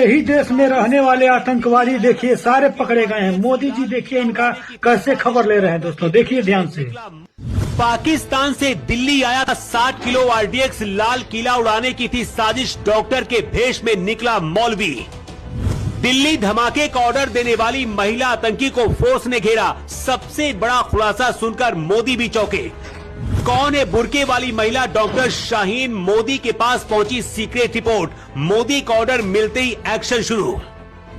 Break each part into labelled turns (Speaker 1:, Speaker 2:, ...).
Speaker 1: यही देश में रहने वाले आतंकवादी देखिए सारे पकड़े गए हैं। मोदी जी देखिए इनका कैसे खबर ले रहे हैं। दोस्तों देखिए ध्यान से।
Speaker 2: पाकिस्तान से दिल्ली आया था 60 किलो आरडीएक्स, लाल किला उड़ाने की थी साजिश, डॉक्टर के भेष में निकला मौलवी। दिल्ली धमाके का ऑर्डर देने वाली महिला आतंकी को फोर्स ने घेरा, सबसे बड़ा खुलासा सुनकर मोदी भी चौंके। कौन है बुर्के वाली महिला? डॉक्टर शाहीन। मोदी के पास पहुंची सीक्रेट रिपोर्ट, मोदी का ऑर्डर मिलते ही एक्शन शुरू।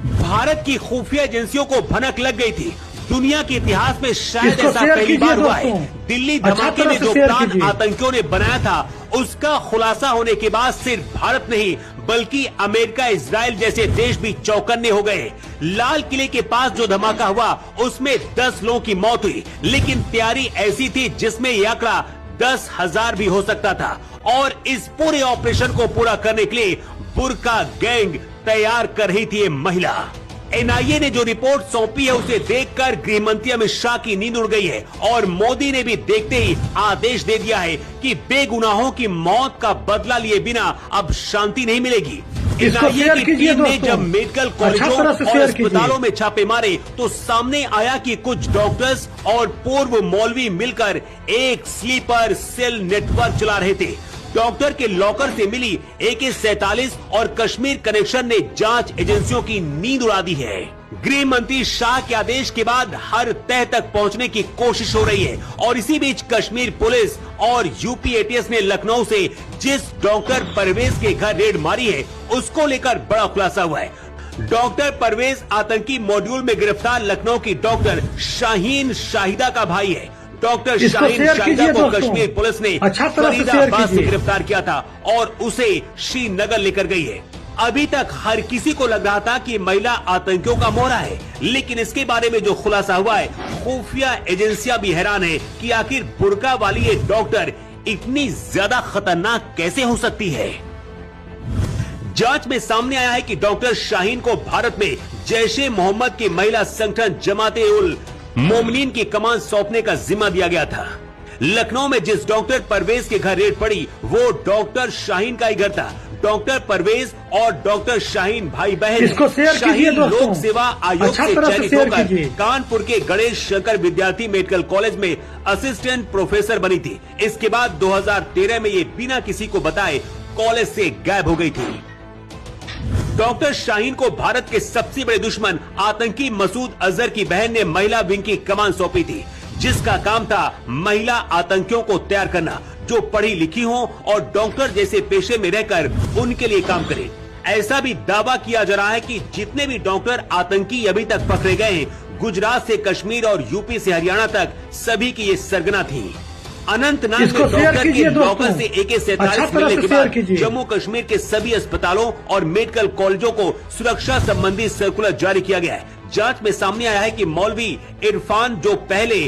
Speaker 2: भारत की खुफिया एजेंसियों को भनक लग गई थी, दुनिया के इतिहास में शायद ऐसा पहली बार हुआ है। दिल्ली धमाके में जो प्लान आतंकियों ने बनाया था उसका खुलासा होने के बाद सिर्फ भारत नहीं बल्कि अमेरिका, इजराइल जैसे देश भी चौकन्ने हो गए। लाल किले के पास जो धमाका हुआ उसमें 10 लोगों की मौत हुई, लेकिन तैयारी ऐसी थी जिसमें यह आंकड़ा 10,000 भी हो सकता था। और इस पूरे ऑपरेशन को पूरा करने के लिए बुर्का गैंग तैयार कर रही थी ये महिला। एनआईए ने जो रिपोर्ट सौंपी है उसे देखकर गृह मंत्री अमित शाह की नींद उड़ गई है और मोदी ने भी देखते ही आदेश दे दिया है कि बेगुनाहों की मौत का बदला लिए बिना अब शांति नहीं मिलेगी। एनआईए की टीम ने जब मेडिकल कॉलेजों और अस्पतालों में छापे मारे तो सामने आया कि कुछ डॉक्टर्स और पूर्व मौलवी मिलकर एक स्लीपर सेल नेटवर्क चला रहे थे। डॉक्टर के लॉकर से मिली AK-47 और कश्मीर कनेक्शन ने जांच एजेंसियों की नींद उड़ा दी है। गृह मंत्री शाह के आदेश के बाद हर तह तक पहुंचने की कोशिश हो रही है और इसी बीच कश्मीर पुलिस और यूपी ATS ने लखनऊ से जिस डॉक्टर परवेज के घर रेड मारी है उसको लेकर बड़ा खुलासा हुआ है। डॉक्टर परवेज आतंकी मॉड्यूल में गिरफ्तार लखनऊ की डॉक्टर शाहीन शाहिदा का भाई है। डॉक्टर शाहीन शाहिदा को कश्मीर पुलिस ने फरीदाबाद से गिरफ्तार किया था और उसे श्रीनगर लेकर गई है। अभी तक हर किसी को लग रहा था कि महिला आतंकियों का मोहरा है, लेकिन इसके बारे में जो खुलासा हुआ है, खुफिया एजेंसियां भी हैरान है कि आखिर बुर्का वाली ये डॉक्टर इतनी ज्यादा खतरनाक कैसे हो सकती है। जांच में सामने आया है कि डॉक्टर शाहीन को भारत में जैश-ए मोहम्मद की महिला संगठन जमात-उल-मोमिनीन की कमान सौंपने का जिम्मा दिया गया था। लखनऊ में जिस डॉक्टर परवेज के घर रेड पड़ी वो डॉक्टर शाहीन का ही घर था। डॉक्टर परवेज और डॉक्टर शाहीन भाई बहन। शाहीन लोक सेवा आयोग से चयनित होकर कानपुर के गणेश शंकर विद्यार्थी मेडिकल कॉलेज में असिस्टेंट प्रोफेसर बनी थी। इसके बाद 2013 में ये बिना किसी को बताए कॉलेज से गायब हो गई थी। डॉक्टर शाहीन को भारत के सबसे बड़े दुश्मन आतंकी मसूद अजहर की बहन ने महिला विंग की कमान सौंपी थी, जिसका काम था महिला आतंकियों को तैयार करना जो पढ़ी लिखी हो और डॉक्टर जैसे पेशे में रहकर उनके लिए काम करें। ऐसा भी दावा किया जा रहा है कि जितने भी डॉक्टर आतंकी अभी तक पकड़े गए हैं, गुजरात से कश्मीर और यूपी से हरियाणा तक सभी की ये सरगना थी। अनंतनाग में डॉक्टर के लॉकर से AK-47 मिलने के बाद जम्मू कश्मीर के सभी अस्पतालों और मेडिकल कॉलेजों को सुरक्षा संबंधी सर्कुलर जारी किया गया है। जांच में सामने आया है कि मौलवी इरफान जो पहले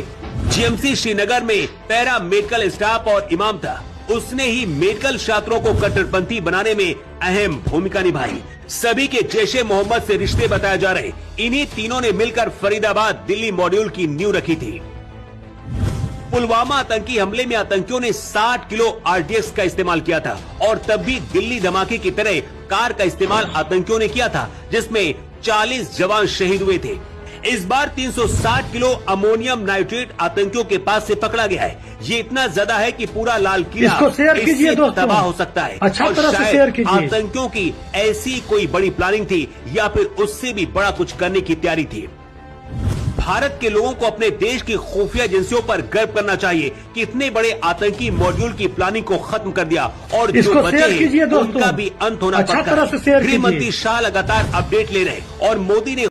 Speaker 2: GMC श्रीनगर में पैरा मेडिकल स्टाफ और इमाम था, उसने ही मेडिकल छात्रों को कट्टरपंथी बनाने में अहम भूमिका निभाई। सभी के जैश-ए मोहम्मद से रिश्ते बताए जा रहे। इन्हीं तीनों ने मिलकर फरीदाबाद दिल्ली मॉड्यूल की नींव रखी थी। पुलवामा आतंकी हमले में आतंकियों ने 60 किलो RDX का इस्तेमाल किया था और तब भी दिल्ली धमाके की तरह कार का इस्तेमाल आतंकियों ने किया था, जिसमें 40 जवान शहीद हुए थे। इस बार 360 किलो अमोनियम नाइट्रेट आतंकियों के पास से पकड़ा गया है। ये इतना ज्यादा है कि पूरा लाल किला इससे तबाह हो सकता है। और शायद आतंकियों की ऐसी कोई बड़ी प्लानिंग थी या फिर उससे भी बड़ा कुछ करने की तैयारी थी। भारत के लोगों को अपने देश की खुफिया एजेंसियों पर गर्व करना चाहिए कि इतने बड़े आतंकी मॉड्यूल की प्लानिंग को खत्म कर दिया और जो बचे उनका भी अंत होना पड़ता है। गृह मंत्री शाह लगातार अपडेट ले रहे और मोदी ने